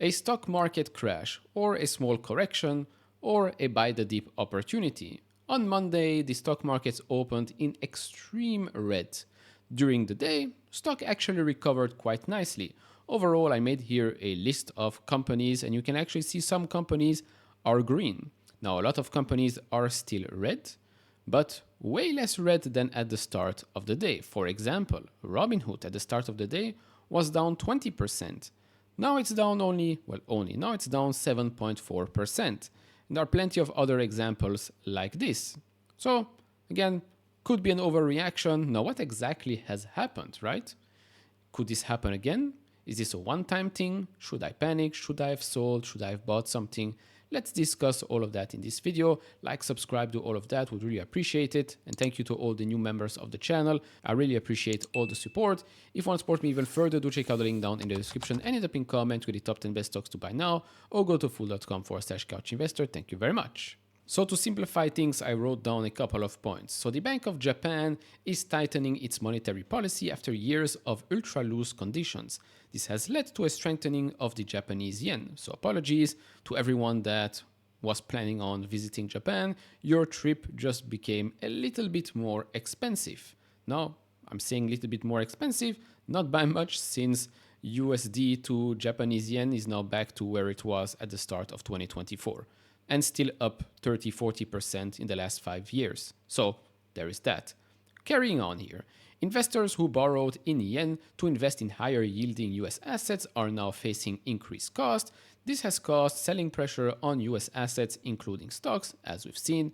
A stock market crash, or a small correction, or a buy the dip opportunity. On Monday, the stock markets opened in extreme red. During the day, stock actually recovered quite nicely. Overall, I made here a list of companies, and you can actually see some companies are green. Now, a lot of companies are still red, but way less red than at the start of the day. For example, Robinhood at the start of the day was down 20%. Now it's down now it's down 7.4%. And there are plenty of other examples like this. So, again, could be an overreaction. Now, what exactly has happened, right? Could this happen again? Is this a one-time thing? Should I panic? Should I have sold? Should I have bought something? Let's discuss all of that in this video. Like, subscribe, do all of that. Would really appreciate it. And thank you to all the new members of the channel. I really appreciate all the support. If you want to support me even further, do check out the link down in the description and in the pinned comment with the top 10 best stocks to buy now, or go to fool.com/couchinvestor. Thank you very much. So to simplify things, I wrote down a couple of points. So the Bank of Japan is tightening its monetary policy after years of ultra-loose conditions. This has led to a strengthening of the Japanese yen. So apologies to everyone that was planning on visiting Japan. Your trip just became a little bit more expensive. Now, I'm saying a little bit more expensive, not by much, since USD to Japanese yen is now back to where it was at the start of 2024. And still up 30-40% in the last 5 years. So there is that. Carrying on here, investors who borrowed in yen to invest in higher yielding US assets are now facing increased cost. This has caused selling pressure on US assets, including stocks, as we've seen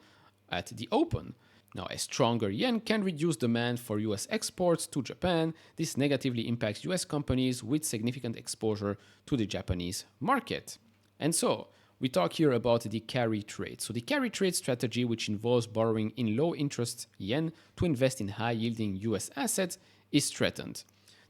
at the open. Now, a stronger yen can reduce demand for US exports to Japan. This negatively impacts US companies with significant exposure to the Japanese market. And so, we talk here about the carry trade. So the carry trade strategy, which involves borrowing in low interest yen to invest in high yielding US assets, is threatened.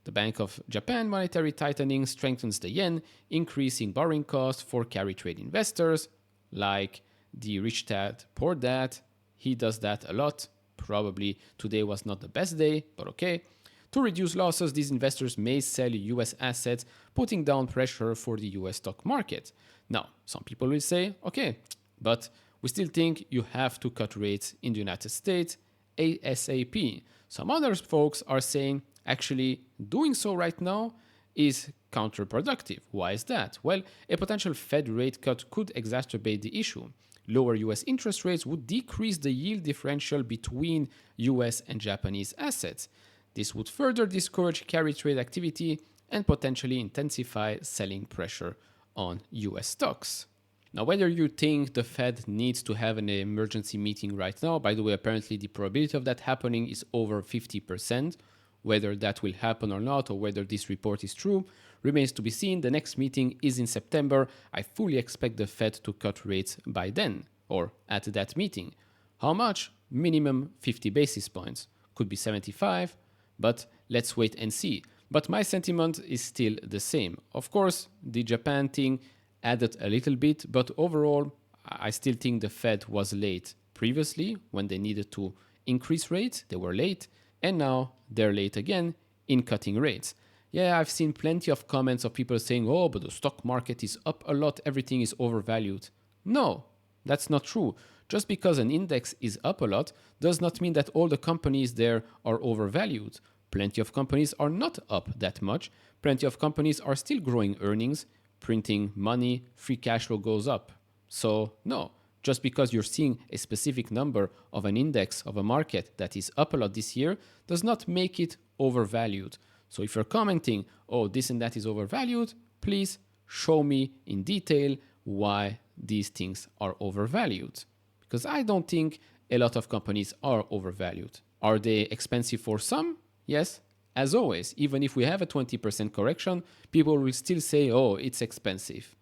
The Bank of Japan monetary tightening strengthens the yen, increasing borrowing costs for carry trade investors, like the rich dad, poor dad. He does that a lot. Probably today was not the best day, but okay. To reduce losses, these investors may sell US assets, putting down pressure for the US stock market. Now, some people will say, okay, but we still think you have to cut rates in the United States ASAP. Some other folks are saying, actually, doing so right now is counterproductive. Why is that? Well, a potential Fed rate cut could exacerbate the issue. Lower US interest rates would decrease the yield differential between US and Japanese assets. This would further discourage carry trade activity and potentially intensify selling pressure on US stocks. Now, whether you think the Fed needs to have an emergency meeting right now, by the way, apparently the probability of that happening is over 50%. Whether that will happen or not, or whether this report is true, remains to be seen. The next meeting is in September. I fully expect the Fed to cut rates by then, or at that meeting. How much? Minimum 50 basis points. Could be 75, but let's wait and see. But my sentiment is still the same. Of course, the Japan thing added a little bit, but overall, I still think the Fed was late previously when they needed to increase rates. They were late, and now they're late again in cutting rates. Yeah, I've seen plenty of comments of people saying, oh, but the stock market is up a lot, everything is overvalued. No, that's not true. Just because an index is up a lot does not mean that all the companies there are overvalued. Plenty of companies are not up that much. Plenty of companies are still growing earnings, printing money, free cash flow goes up. So no, just because you're seeing a specific number of an index of a market that is up a lot this year does not make it overvalued. So if you're commenting, oh, this and that is overvalued, please show me in detail why these things are overvalued. Because I don't think a lot of companies are overvalued. Are they expensive for some? Yes, as always, even if we have a 20% correction, people will still say, oh, it's expensive.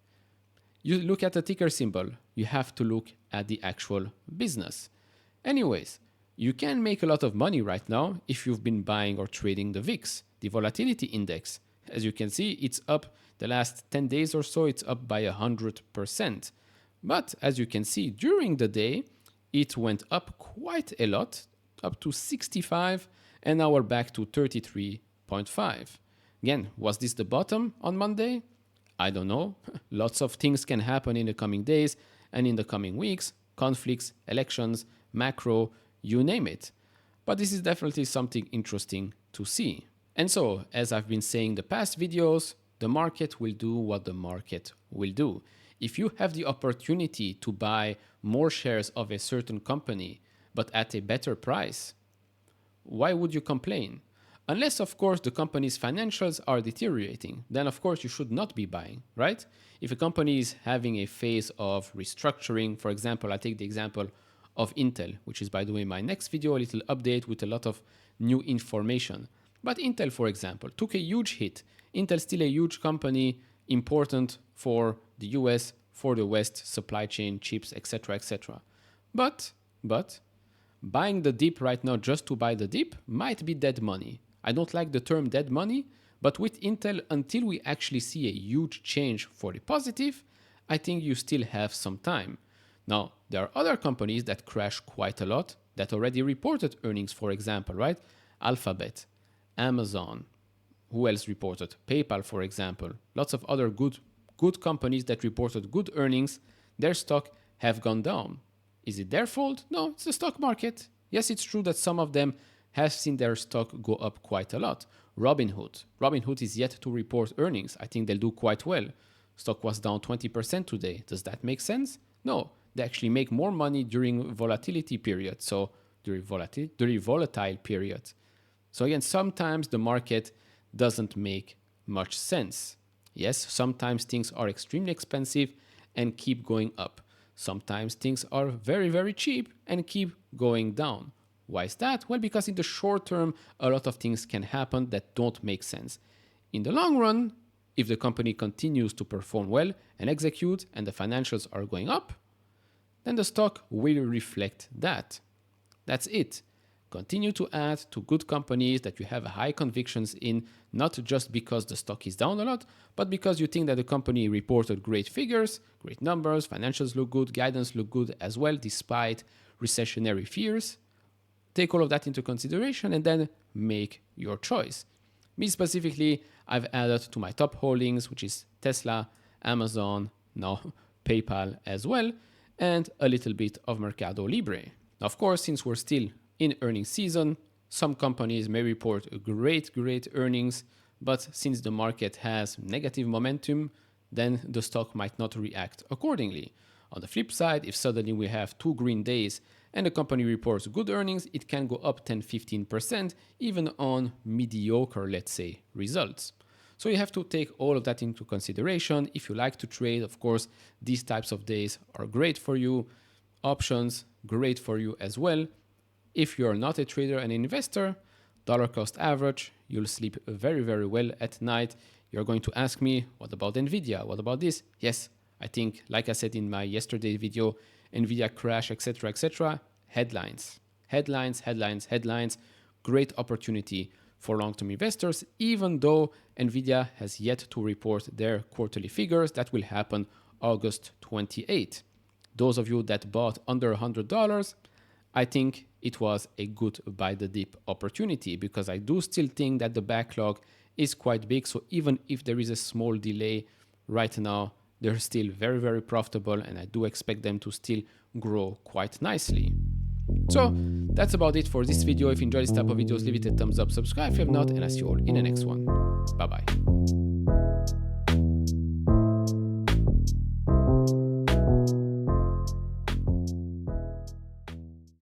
You look at the ticker symbol, you have to look at the actual business. Anyways, you can make a lot of money right now if you've been buying or trading the VIX, the volatility index. As you can see, it's up the last 10 days or so, it's up by 100%. But as you can see, during the day, it went up quite a lot, up to 65, and now we're back to 33.5. Again, was this the bottom on Monday? I don't know. Lots of things can happen in the coming days and in the coming weeks, conflicts, elections, macro, you name it. But this is definitely something interesting to see. And so, as I've been saying the past videos, the market will do what the market will do. If you have the opportunity to buy more shares of a certain company, but at a better price, why would you complain? Unless, of course, the company's financials are deteriorating, then of course you should not be buying, right? If a company is having a phase of restructuring, for example, I take the example of Intel, which is, by the way, my next video, a little update with a lot of new information. But Intel, for example, took a huge hit. Intel's still a huge company, important for the US, for the West, supply chain, chips, etc., etc. But buying the dip right now just to buy the dip might be dead money. I don't like the term dead money, but with Intel, until we actually see a huge change for the positive, I think you still have some time. Now, there are other companies that crash quite a lot that already reported earnings, for example, right? Alphabet, Amazon, who else reported? PayPal, for example. Lots of other good companies that reported good earnings, their stock have gone down. Is it their fault? No, it's the stock market. Yes, it's true that some of them have seen their stock go up quite a lot. Robinhood is yet to report earnings. I think they'll do quite well. Stock was down 20% today. Does that make sense? No, they actually make more money during volatility periods. So during volatile periods. So again, sometimes the market doesn't make much sense. Yes, sometimes things are extremely expensive and keep going up. Sometimes things are very, very cheap and keep going down. Why is that? Well, because in the short term, a lot of things can happen that don't make sense. In the long run, if the company continues to perform well and execute and the financials are going up, then the stock will reflect that. That's it. Continue to add to good companies that you have high convictions in, not just because the stock is down a lot, but because you think that the company reported great figures, great numbers, financials look good, guidance look good as well, despite recessionary fears. Take all of that into consideration and then make your choice. Me specifically, I've added to my top holdings, which is Tesla, Amazon, now PayPal as well, and a little bit of Mercado Libre. Of course, since we're still in earnings season, some companies may report great earnings, but since the market has negative momentum, then the stock might not react accordingly. On the flip side, if suddenly we have 2 green days and the company reports good earnings, it can go up 10-15% even on mediocre, let's say, results. So you have to take all of that into consideration. If you like to trade, of course, these types of days are great for you. Options, great for you as well. If you're not a trader and investor, dollar cost average, you'll sleep very, very well at night. You're going to ask me, what about Nvidia? What about this? Yes, I think, like I said in my yesterday video, Nvidia crash, etc., etc. Headlines. Great opportunity for long-term investors, even though Nvidia has yet to report their quarterly figures. That will happen August 28. Those of you that bought under $100, I think it was a good buy the dip opportunity because I do still think that the backlog is quite big. So even if there is a small delay right now, they're still very, very profitable and I do expect them to still grow quite nicely. So that's about it for this video. If you enjoy this type of videos, leave it a thumbs up, subscribe if you have not, and I'll see you all in the next one. Bye-bye.